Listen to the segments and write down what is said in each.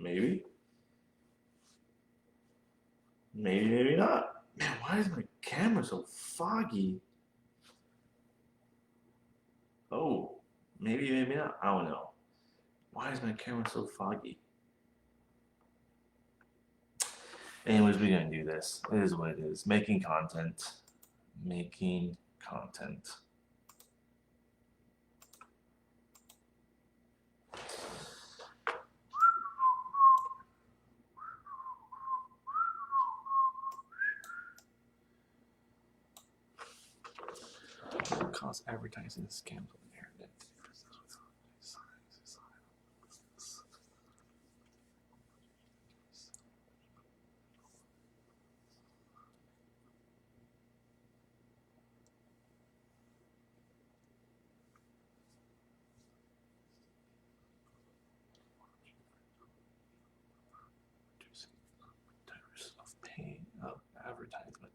Maybe. Maybe, maybe not. Man, why is my camera so foggy? Oh, maybe, maybe not. I don't know. Why is my camera so foggy? Anyways, we're gonna do this. It is what it is. Making content. Making content. Cost advertising scams on the internet. Of paying of advertisement.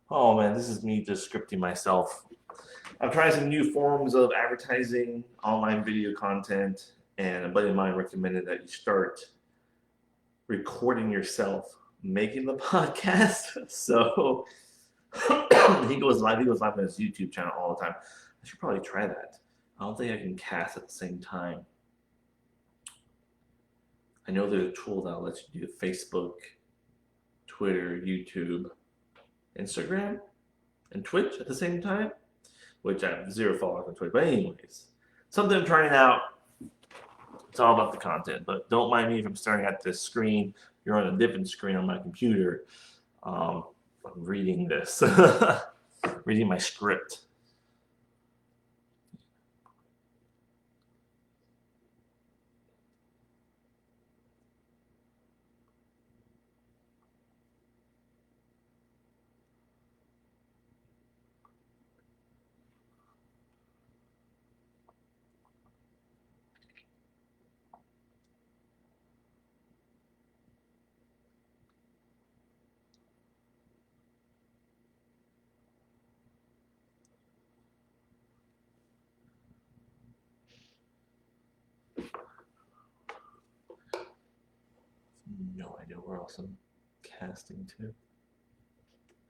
Oh man, this is me just scripting myself. I've tried some new forms of advertising, online video content, and a buddy of mine recommended that you start recording yourself making the podcast. So he goes live on his YouTube channel all the time. I should probably try that. I don't think I can cast at the same time. I know there's a tool that lets you do Facebook, Twitter, YouTube, Instagram, and Twitch at the same time, which I have 0 followers on Twitch. But anyways, something I'm trying out. It's all about the content, but don't mind me if I'm staring at this screen. You're on a different screen on my computer. I'm reading this, reading my script. No idea where else I'm casting to.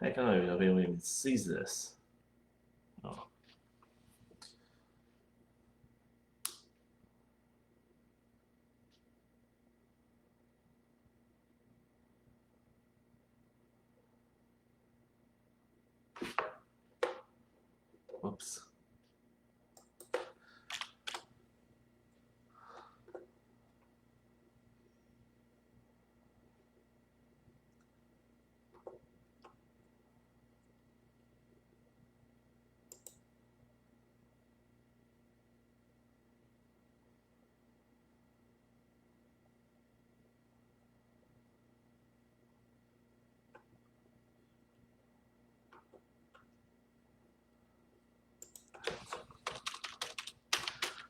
Heck, I don't even know if anyone even sees this. Oh. Whoops.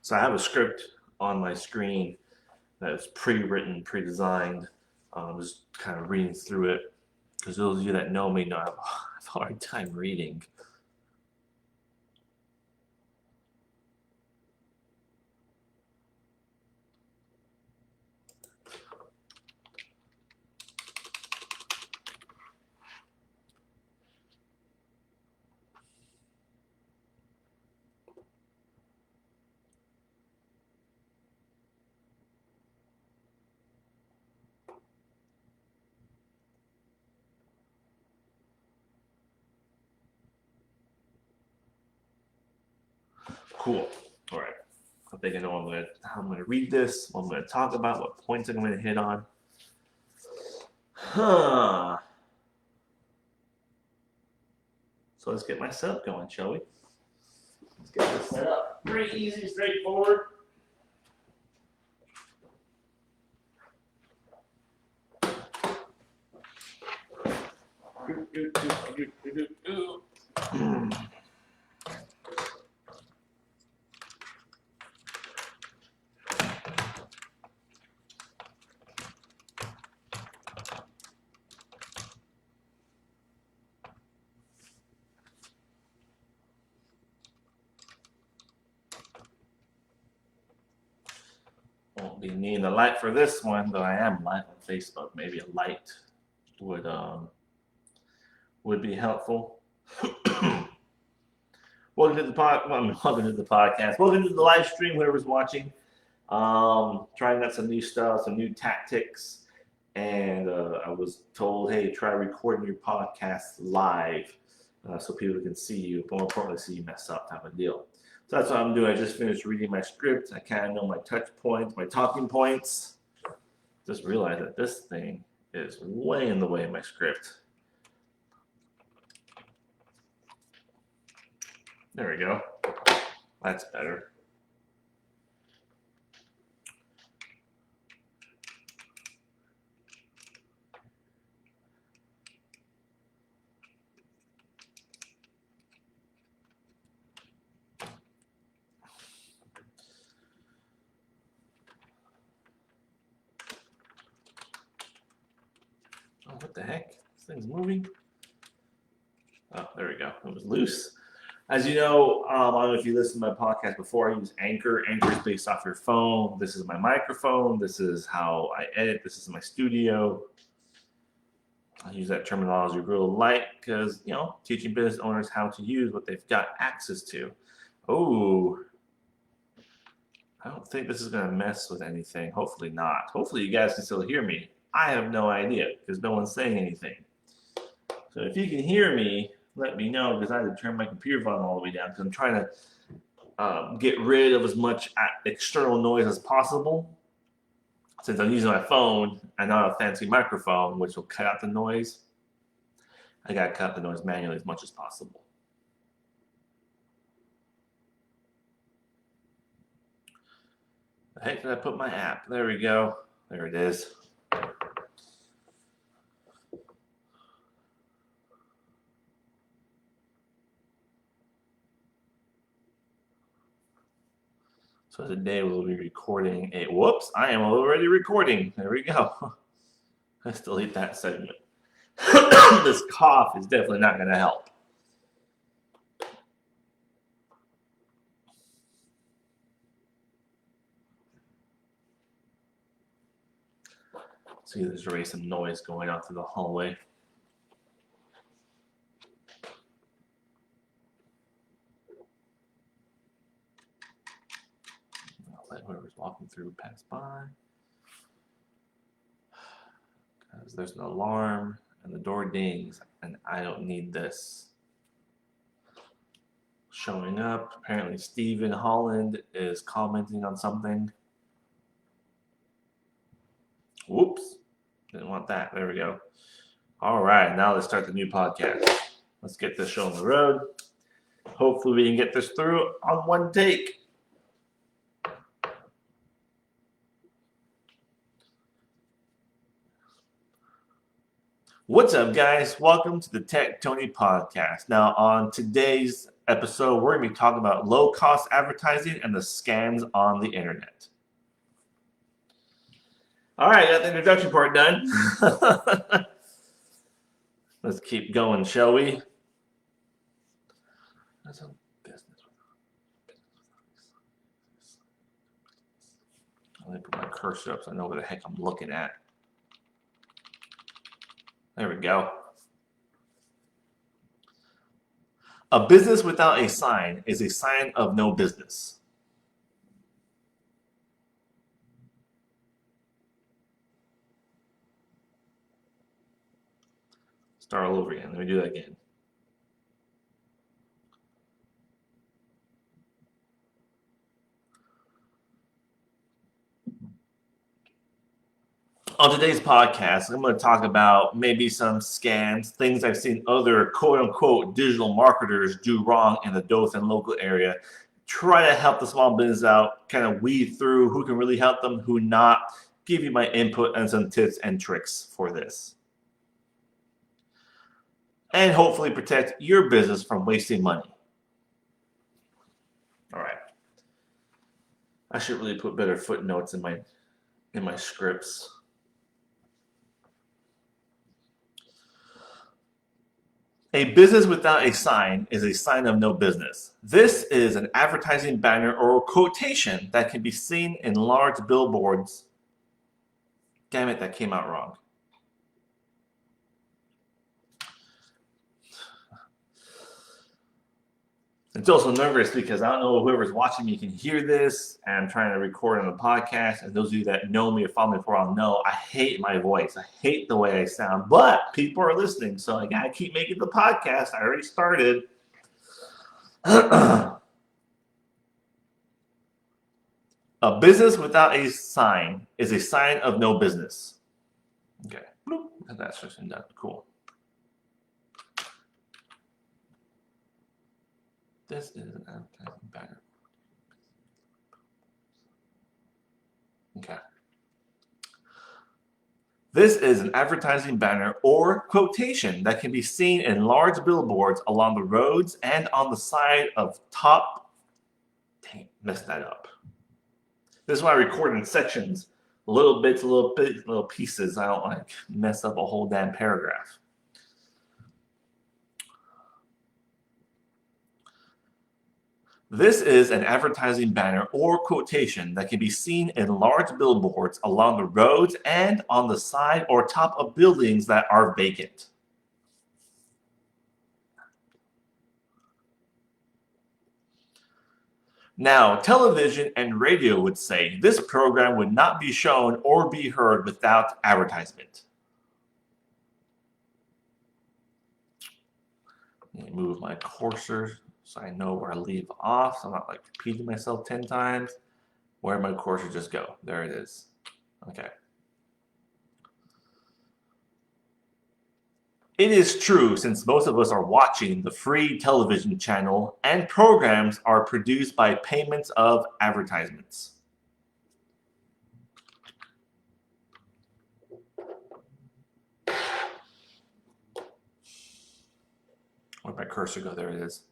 So I have a script on my screen that is pre-written, pre-designed. Just kind of reading through it because those of you that know me know I have a hard time reading. Cool. All right. I think I know how I'm gonna read this, what I'm gonna talk about, what points I'm gonna hit on. Huh. So let's get my setup going, shall we? Let's get this set up. Pretty easy, straightforward. Won't be needing a light for this one, though I am live on Facebook. Maybe a light would be helpful. Welcome to the podcast. Welcome to the live stream. Whoever's watching, trying out some new stuff, some new tactics, and I was told, hey, try recording your podcast live so people can see you. But more importantly, see you mess up, type of deal. So that's what I'm doing. I just finished reading my script. I kind of know my touch points, my talking points. Just realized that this thing is way in the way of my script. There we go. That's better. Oh, what the heck? This thing's moving. Oh, there we go. It was loose. As you know, I don't know if you listened to my podcast before, I use Anchor. Anchor is based off your phone. This is my microphone. This is how I edit. This is my studio. I use that terminology real light because, you know, teaching business owners how to use what they've got access to. Oh, I don't think this is going to mess with anything. Hopefully not. Hopefully you guys can still hear me. I have no idea because no one's saying anything. So if you can hear me, let me know, because I had to turn my computer volume all the way down because I'm trying to get rid of as much external noise as possible. Since I'm using my phone and not a fancy microphone, which will cut out the noise, I got to cut the noise manually as much as possible. The heck did I put my app? There we go. There it is. So today we'll be recording a, whoops, I am already recording. There we go. Let's delete that segment. This cough is definitely not going to help. See, there's already some noise going out through the hallway. Let whoever's walking through pass by. Because there's an alarm and the door dings, and I don't need this. Showing up. Apparently, Stephen Holland is commenting on something. Whoops. Didn't want that. There we go. All right, now let's start the new podcast. Let's get this show on the road. Hopefully, we can get this through on one take. What's up, guys? Welcome to the Tech Tony podcast. Now, on today's episode, we're going to be talking about low-cost advertising and the scams on the internet. All right, got the introduction part done. Let's keep going, shall we? Let me put my cursor up so I know what the heck I'm looking at. There we go. A business without a sign is a sign of no business. Start all over again. Let me do that again. On today's podcast, I'm going to talk about maybe some scams, things I've seen other quote-unquote digital marketers do wrong in the Dothan local area. Try to help the small business out, kind of weed through who can really help them, who not, give you my input and some tips and tricks for this. And hopefully protect your business from wasting money. All right. I should really put better footnotes in my scripts. A business without a sign is a sign of no business. This is an advertising banner or quotation that can be seen in large billboards. Damn it, that came out wrong. I'm still so nervous because I don't know if whoever's watching me can hear this, and I'm trying to record on the podcast. And those of you that know me or follow me before, I'll know I hate my voice. I hate the way I sound, but people are listening, so I gotta keep making the podcast. I already started. A business without a sign is a sign of no business. Okay, that's just done. Cool. This is an advertising banner. Okay. This is an advertising banner or quotation that can be seen in large billboards along the roads and on the side of top. Dang, messed that up. This is why I record in sections, little bits, little pieces. I don't like mess up a whole damn paragraph. This is an advertising banner or quotation that can be seen in large billboards along the roads and on the side or top of buildings that are vacant. Now, television and radio would say this program would not be shown or be heard without advertisement. Let me move my cursor so I know where I leave off, so I'm not like repeating myself 10 times. Where did my cursor just go? There it is. Okay. It is true, since most of us are watching the free television channel and programs are produced by payments of advertisements. Where'd my cursor go? There it is.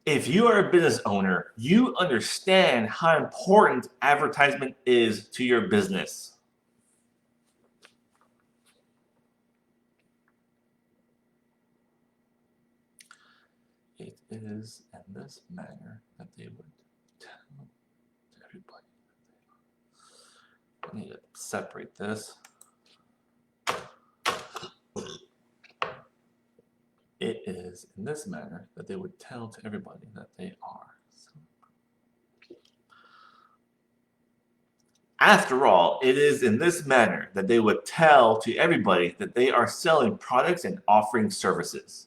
If you are a business owner, you understand how important advertisement is to your business. It is in this manner that they would tell everybody. I need to separate this. It is in this manner that they would tell to everybody that they are. After all, it is in this manner that they would tell to everybody that they are selling products and offering services.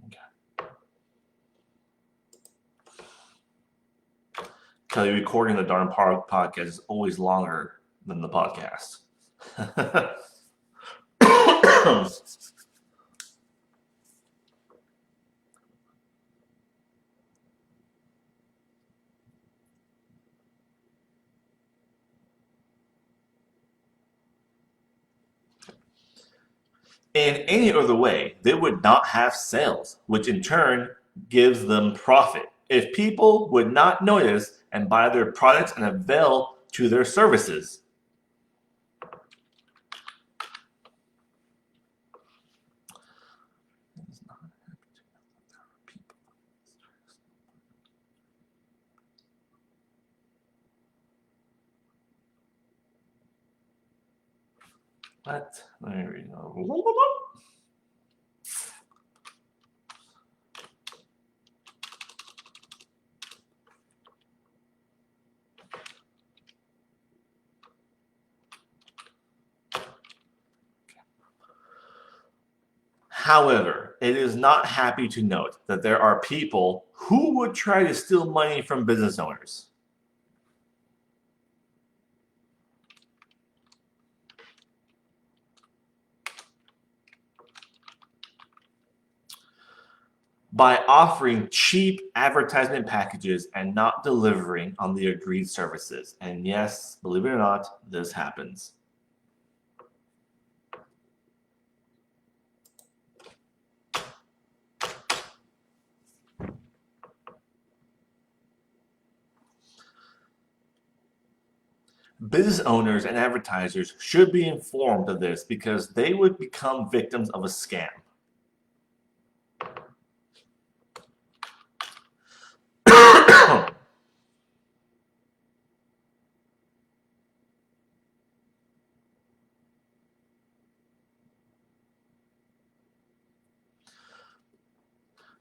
Okay. Because recording the darn podcast is always longer than the podcast. In any other way, they would not have sales, which in turn gives them profit. If people would not notice and buy their products and avail to their services. What? There we go. However, it is not happy to note that there are people who would try to steal money from business owners. By offering cheap advertisement packages and not delivering on the agreed services. And yes, believe it or not, this happens. Business owners and advertisers should be informed of this because they would become victims of a scam.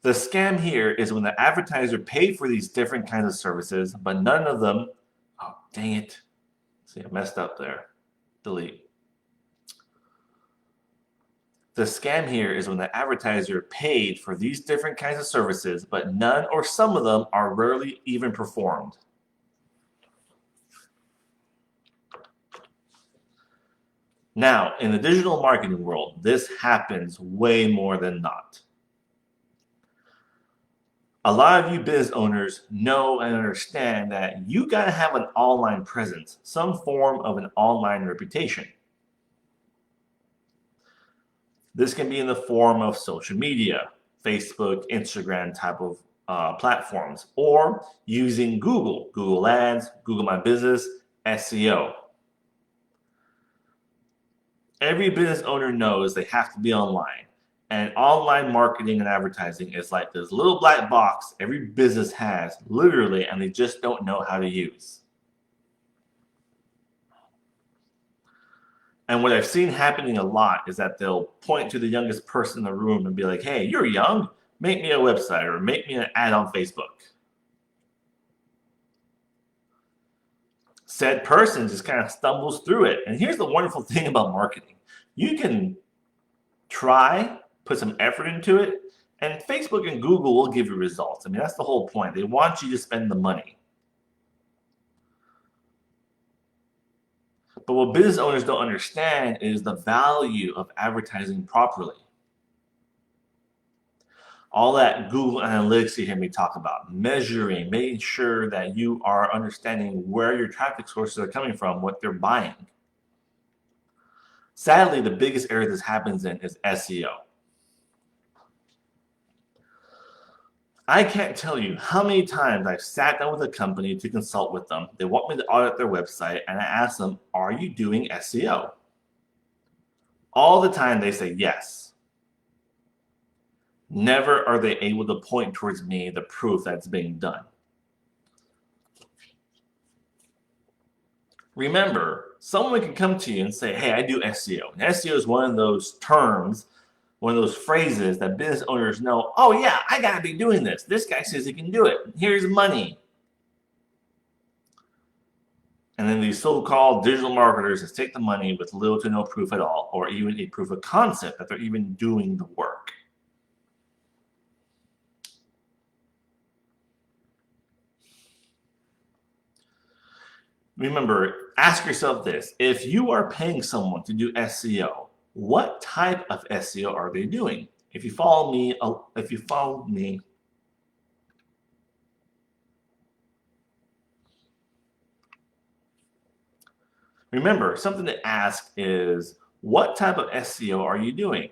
The scam here is when the advertiser paid for these different kinds of services, but none of them, oh, dang it. See, I messed up there. Delete. The scam here is when the advertiser paid for these different kinds of services, but none or some of them are rarely even performed. Now, in the digital marketing world, this happens way more than not. A lot of you business owners know and understand that you got to have an online presence, some form of an online reputation. This can be in the form of social media, Facebook, Instagram type of platforms, or using Google Ads, Google My Business, SEO. Every business owner knows they have to be online. And online marketing and advertising is like this little black box every business has, literally, and they just don't know how to use. And what I've seen happening a lot is that they'll point to the youngest person in the room and be like, hey, you're young, make me a website or make me an ad on Facebook. Said person just kind of stumbles through it. And here's the wonderful thing about marketing. You can try, put some effort into it, and Facebook and Google will give you results. I mean, that's the whole point. They want you to spend the money. But what business owners don't understand is the value of advertising properly. All that Google Analytics you hear me talk about, measuring, making sure that you are understanding where your traffic sources are coming from, what they're buying. Sadly, the biggest area this happens in is SEO. I can't tell you how many times I've sat down with a company to consult with them. They want me to audit their website, and I ask them, are you doing SEO? All the time they say yes. Never are they able to point towards me the proof that's being done. Remember, someone can come to you and say, hey, I do SEO. And SEO is one of those terms, one of those phrases that business owners know, oh yeah, I gotta be doing this. This guy says he can do it. Here's money. And then these so-called digital marketers just take the money with little to no proof at all, or even a proof of concept that they're even doing the work. Remember, ask yourself this. If you are paying someone to do SEO, what type of SEO are they doing? If you follow me, remember, something to ask is, what type of SEO are you doing?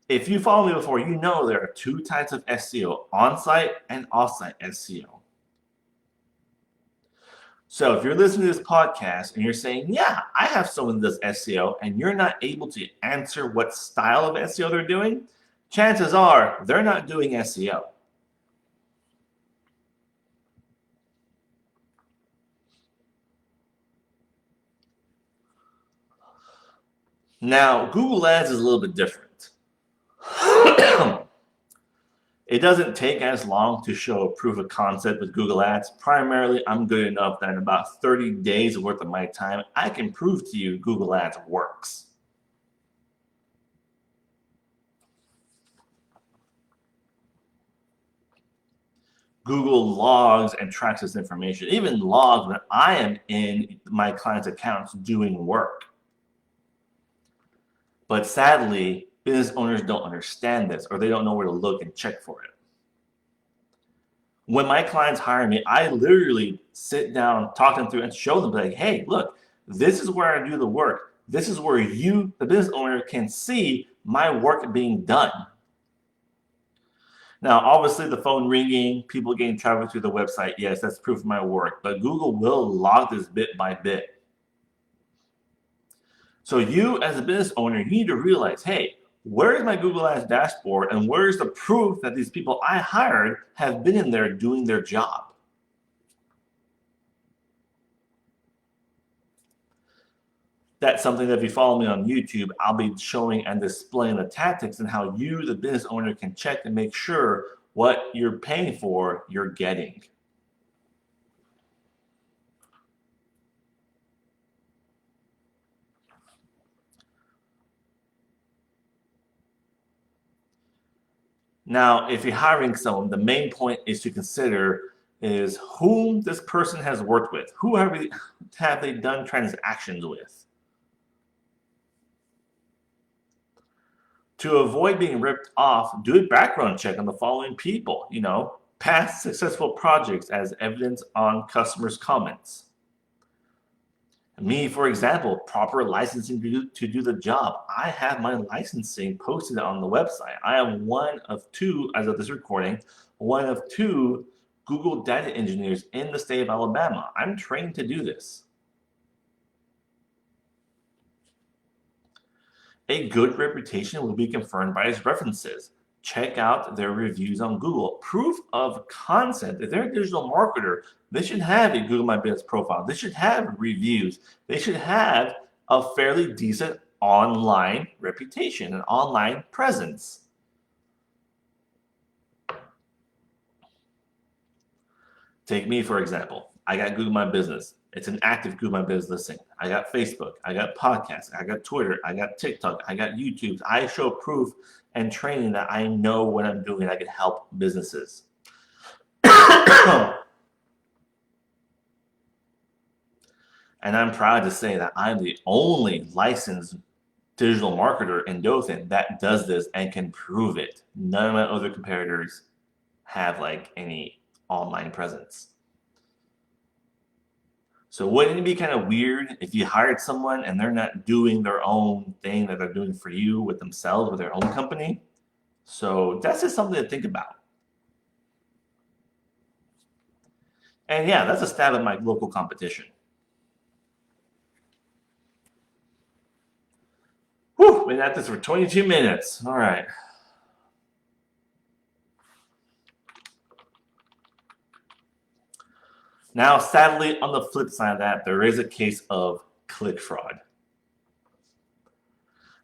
If you follow me before, you know there are two types of SEO, on-site and off-site SEO. So if you're listening to this podcast and you're saying, yeah, I have someone that does SEO, and you're not able to answer what style of SEO they're doing, chances are they're not doing SEO. Now, Google Ads is a little bit different. It doesn't take as long to show a proof of concept with Google Ads. Primarily, I'm good enough that in about 30 days worth of my time, I can prove to you Google Ads works. Google logs and tracks this information, even logs when I am in my client's accounts doing work. But sadly, business owners don't understand this, or they don't know where to look and check for it. When my clients hire me, I literally sit down, talk them through, and show them, like, hey, look, this is where I do the work. This is where you, the business owner, can see my work being done. Now, obviously, the phone ringing, people getting traffic through the website, yes, that's proof of my work. But Google will log this bit by bit. So you, as a business owner, you need to realize, hey, where's my Google Ads dashboard, and where's the proof that these people I hired have been in there doing their job? That's something that if you follow me on YouTube, I'll be showing and displaying the tactics and how you, the business owner, can check and make sure what you're paying for, you're getting. Now, if you're hiring someone, the main point is to consider is whom this person has worked with. Who have they done transactions with? To avoid being ripped off, do a background check on the following people. Past successful projects as evidence on customers' comments. Me, for example, proper licensing to do the job. I have my licensing posted on the website. I am one of two, as of this recording, one of two Google data engineers in the state of Alabama. I'm trained to do this. A good reputation will be confirmed by its references. Check out their reviews on Google. Proof of concept. If they're a digital marketer, they should have a Google My Business profile. They should have reviews. They should have a fairly decent online reputation, an online presence. Take me, for example. I got Google My Business. It's an active Google My Business listing. I got Facebook. I got podcasts. I got Twitter. I got TikTok. I got YouTube. I show proof and training that I know what I'm doing. I can help businesses. And I'm proud to say that I'm the only licensed digital marketer in Dothan that does this and can prove it. None of my other competitors have any online presence. So wouldn't it be kind of weird if you hired someone and they're not doing their own thing that they're doing for you with themselves, with their own company? So that's just something to think about. And yeah, that's a stab at my local competition. Whew, been at this for 22 minutes. All right. Now, sadly, on the flip side of that, there is a case of click fraud.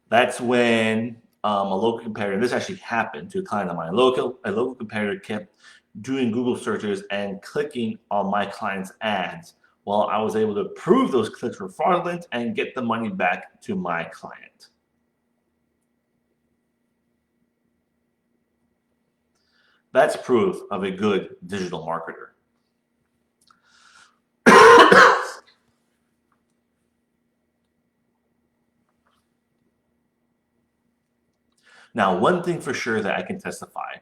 That's when a local competitor, this actually happened to a client of mine, a local competitor kept doing Google searches and clicking on my client's ads while I was able to prove those clicks were fraudulent and get the money back to my client. That's proof of a good digital marketer. Now, one thing for sure that I can testify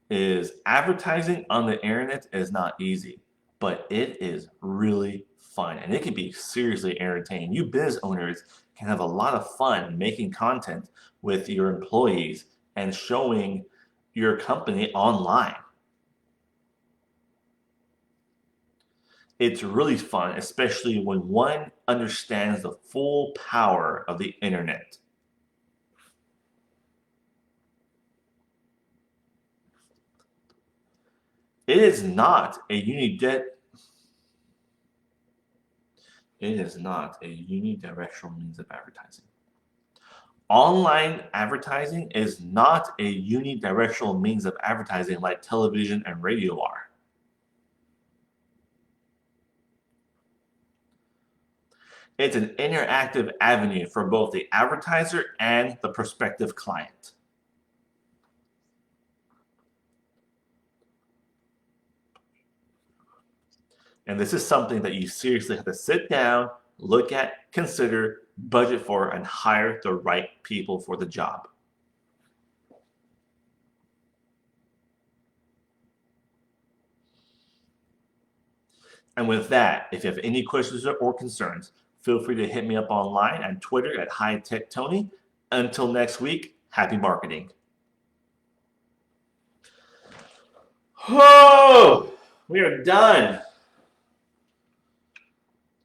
is advertising on the internet is not easy, but it is really fun and it can be seriously entertaining. You business owners can have a lot of fun making content with your employees and showing your company online. It's really fun, especially when one understands the full power of the internet. It is not a unidirectional means of advertising. Online advertising is not a unidirectional means of advertising like television and radio are. It's an interactive avenue for both the advertiser and the prospective client. And this is something that you seriously have to sit down, look at, consider, budget for, and hire the right people for the job. And with that, if you have any questions or concerns, feel free to hit me up online on Twitter at HighTechTony. Until next week, happy marketing. Oh, we are done.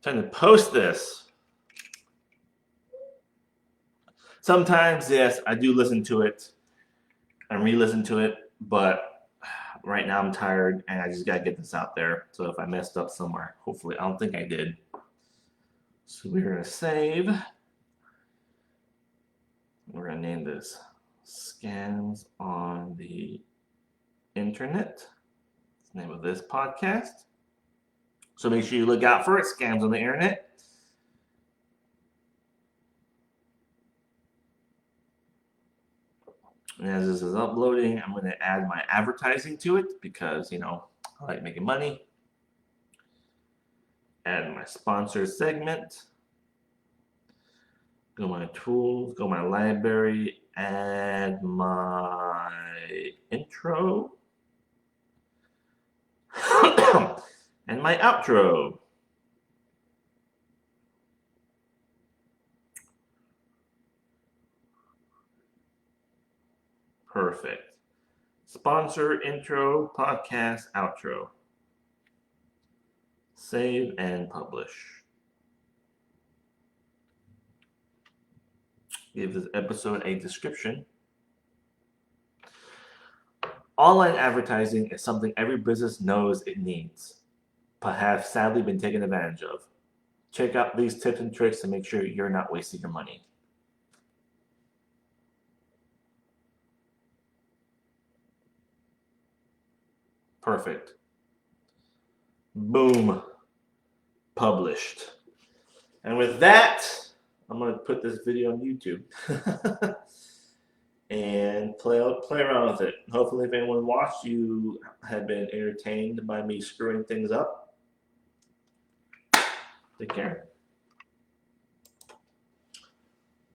Time to post this. Sometimes, yes, I do listen to it and re-listen to it, but right now I'm tired and I just gotta get this out there. So if I messed up somewhere, hopefully, I don't think I did. So we're gonna save. We're gonna name this Scams on the Internet. That's the name of this podcast. So make sure you look out for it, Scams on the Internet. And as this is uploading, I'm going to add my advertising to it because, I like making money. Add my sponsor segment. Go to my tools, go to my library, add my intro. And my outro. Perfect. Sponsor, intro, podcast, outro. Save and publish. Give this episode a description. Online advertising is something every business knows it needs, but have sadly been taken advantage of. Check out these tips and tricks to make sure you're not wasting your money. Perfect. Boom. Published. And with that, I'm going to put this video on YouTube and play around with it. Hopefully, if anyone watched, you have been entertained by me screwing things up. Take care.